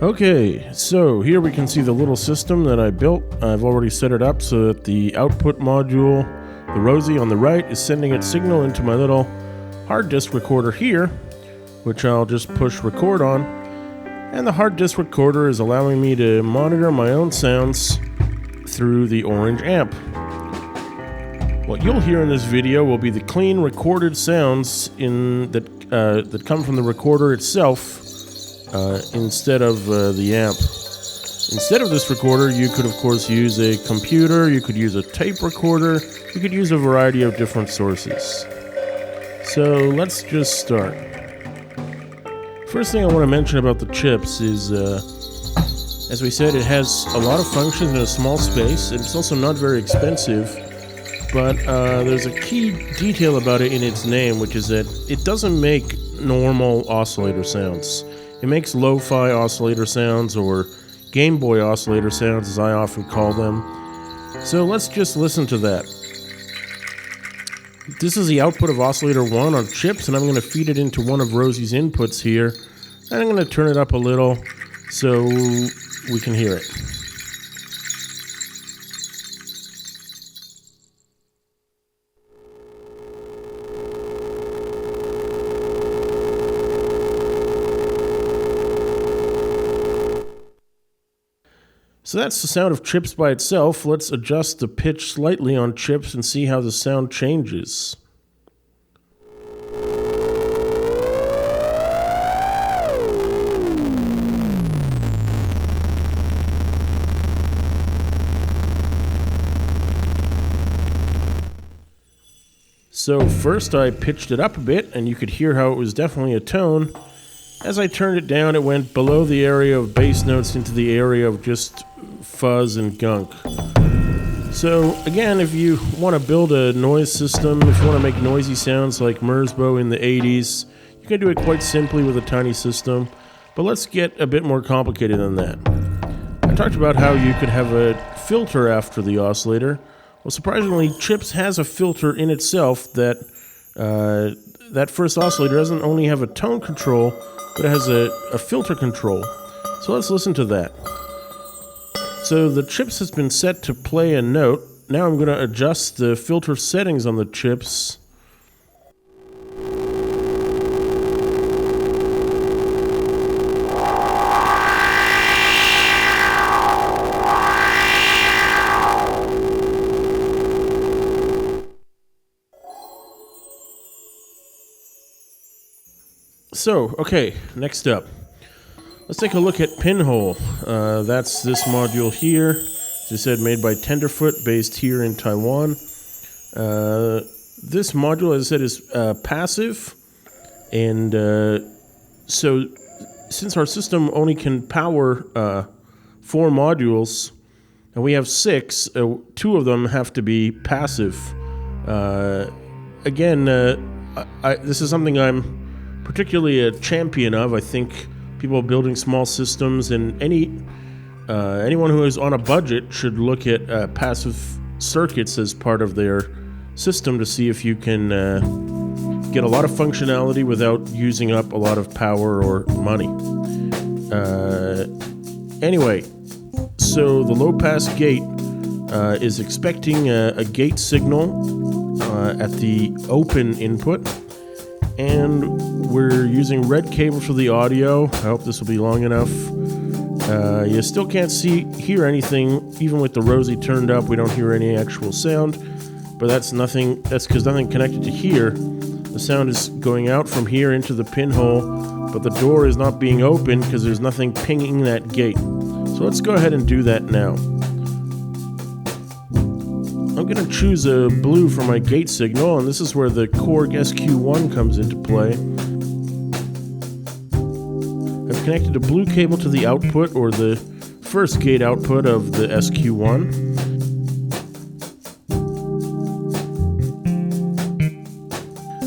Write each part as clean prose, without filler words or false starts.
Okay, so here we can see the little system that I built. I've already set it up so that the output module, the Rosie on the right, is sending its signal into my little hard disk recorder here, which I'll just push record on. And the hard disk recorder is allowing me to monitor my own sounds through the orange amp. What you'll hear in this video will be the clean recorded sounds that come from the recorder itself instead of the amp. Instead of this recorder, you could of course use a computer, you could use a tape recorder, you could use a variety of different sources. So let's just start. First thing I want to mention about the Chipz is, as we said, it has a lot of functions in a small space, and it's also not very expensive, but there's a key detail about it in its name, which is that it doesn't make normal oscillator sounds. It makes lo-fi oscillator sounds, or Game Boy oscillator sounds, as I often call them. So let's just listen to that. This is the output of oscillator 1 on Chipz, and I'm going to feed it into one of Rosie's inputs here. And I'm going to turn it up a little so we can hear it. So that's the sound of Chipz by itself. Let's adjust the pitch slightly on Chipz and see how the sound changes. So first I pitched it up a bit, and you could hear how it was definitely a tone. As I turned it down, it went below the area of bass notes into the area of just fuzz and gunk. So again, if you want to build a noise system, if you want to make noisy sounds like Merzbow in the 80s, you can do it quite simply with a tiny system. But let's get a bit more complicated than that. I talked about how you could have a filter after the oscillator. Well, surprisingly, Chipz has a filter in itself that that first oscillator doesn't only have a tone control, but it has a filter control. So let's listen to that. So the Chipz has been set to play a note. Now I'm going to adjust the filter settings on the Chipz. So, okay, next up. Let's take a look at Pinhole. That's this module here. As I said, made by Tenderfoot, based here in Taiwan. This module, as I said, is passive. And so, since our system only can power 4 modules, and we have 6, 2 of them have to be passive. Again, this is something I'm particularly a champion of. I think people building small systems and anyone who is on a budget should look at passive circuits as part of their system to see if you can get a lot of functionality without using up a lot of power or money. Anyway, so the low-pass gate is expecting a gate signal at the open input. And we're using red cable for the audio. I hope this will be long enough. You still can't hear anything, even with the Rosie turned up. We don't hear any actual sound, but that's because nothing connected to here. The sound is going out from here into the pinhole, but the door is not being opened because there's nothing pinging that gate. So let's go ahead and do that now. I'm going to choose a blue for my gate signal, and this is where the Korg SQ-1 comes into play. I've connected a blue cable to the output, or the first gate output of the SQ-1.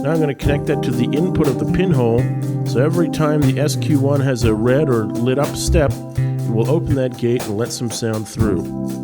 Now I'm going to connect that to the input of the pinhole, so every time the SQ-1 has a red or lit up step, it will open that gate and let some sound through.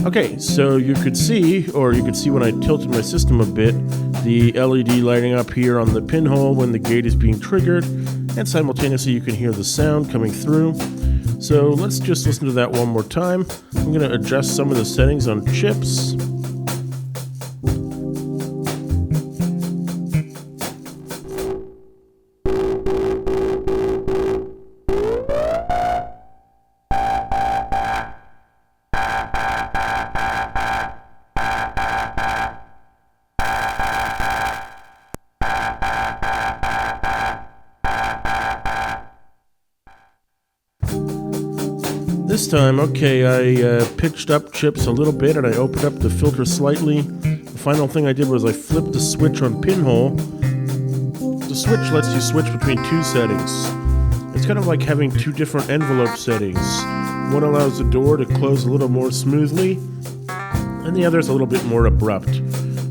Okay, so you could see when I tilted my system a bit, the LED lighting up here on the pinhole when the gate is being triggered, and simultaneously you can hear the sound coming through. So let's just listen to that one more time. I'm going to adjust some of the settings on Chipz. This time, okay, I pitched up Chipz a little bit and I opened up the filter slightly. The final thing I did was I flipped the switch on Pinhole. The switch lets you switch between two settings. It's kind of like having two different envelope settings. One allows the door to close a little more smoothly, and the other is a little bit more abrupt.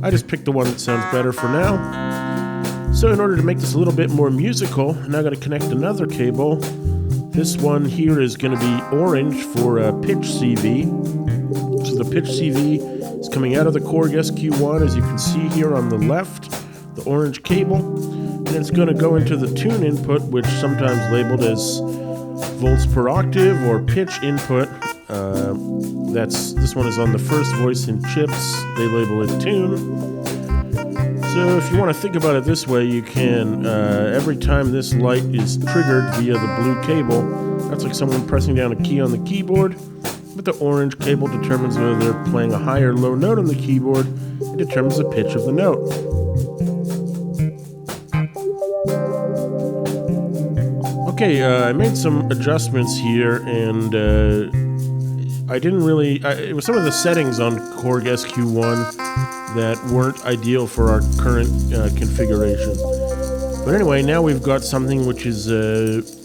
I just picked the one that sounds better for now. So in order to make this a little bit more musical, I'm now going to connect another cable. This one here is going to be orange for pitch CV. So the pitch CV is coming out of the Korg SQ-1, as you can see here on the left, the orange cable. And it's going to go into the tune input, which sometimes labeled as volts per octave or pitch input. This one is on the first voice in Chipz. They label it tune. So if you want to think about it this way, you can, every time this light is triggered via the blue cable, that's like someone pressing down a key on the keyboard, but the orange cable determines whether they're playing a high or low note on the keyboard. It determines the pitch of the note. Okay, I made some adjustments here, and I didn't really, it was some of the settings on Korg SQ-1 that weren't ideal for our current configuration. But anyway, now we've got something which is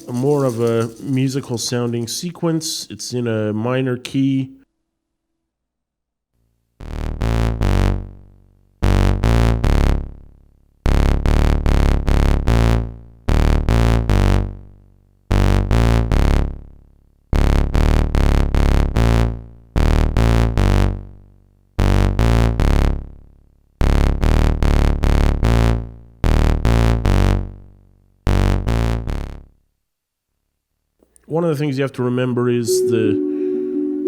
more of a musical sounding sequence. It's in a minor key. One of the things you have to remember is the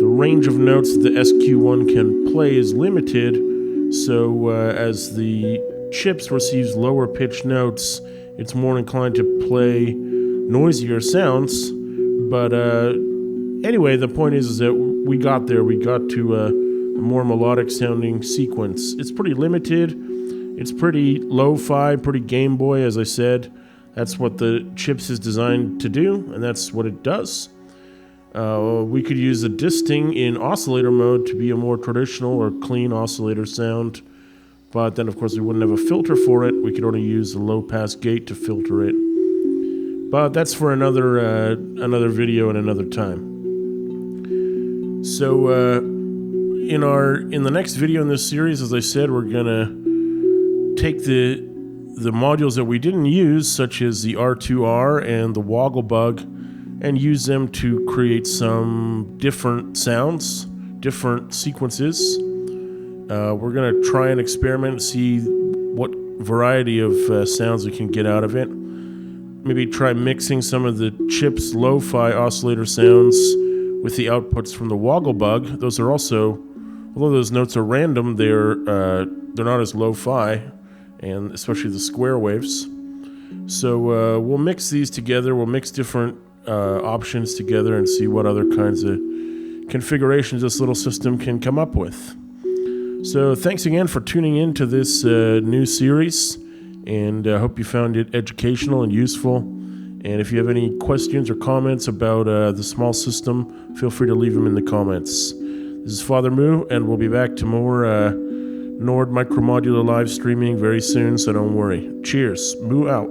range of notes the SQ-1 can play is limited, so as the Chipz receives lower pitched notes, it's more inclined to play noisier sounds. But anyway, the point is that we got to a more melodic sounding sequence. It's pretty limited, it's pretty lo-fi, pretty Game Boy, as I said. That's what the Chipz is designed to do, and that's what it does. We could use a disting in oscillator mode to be a more traditional or clean oscillator sound, but then of course we wouldn't have a filter for it. We could only use a low-pass gate to filter it. But that's for another video and another time. So in the next video in this series, as I said, we're gonna take the modules that we didn't use, such as the R2R and the Woggle Bug, and use them to create some different sounds, different sequences. We're going to try and experiment and see what variety of sounds we can get out of it. Maybe try mixing some of the Chipz lo-fi oscillator sounds with the outputs from the Woggle Bug. Those are also, although those notes are random, they're not as lo-fi, and especially the square waves. So we'll mix these together, we'll mix different options together and see what other kinds of configurations this little system can come up with. So thanks again for tuning in to this new series, and I hope you found it educational and useful. And if you have any questions or comments about the small system, feel free to leave them in the comments. This is Father Moo, and we'll be back to more Nord Micromodular live streaming very soon, so don't worry. Cheers. Moo out.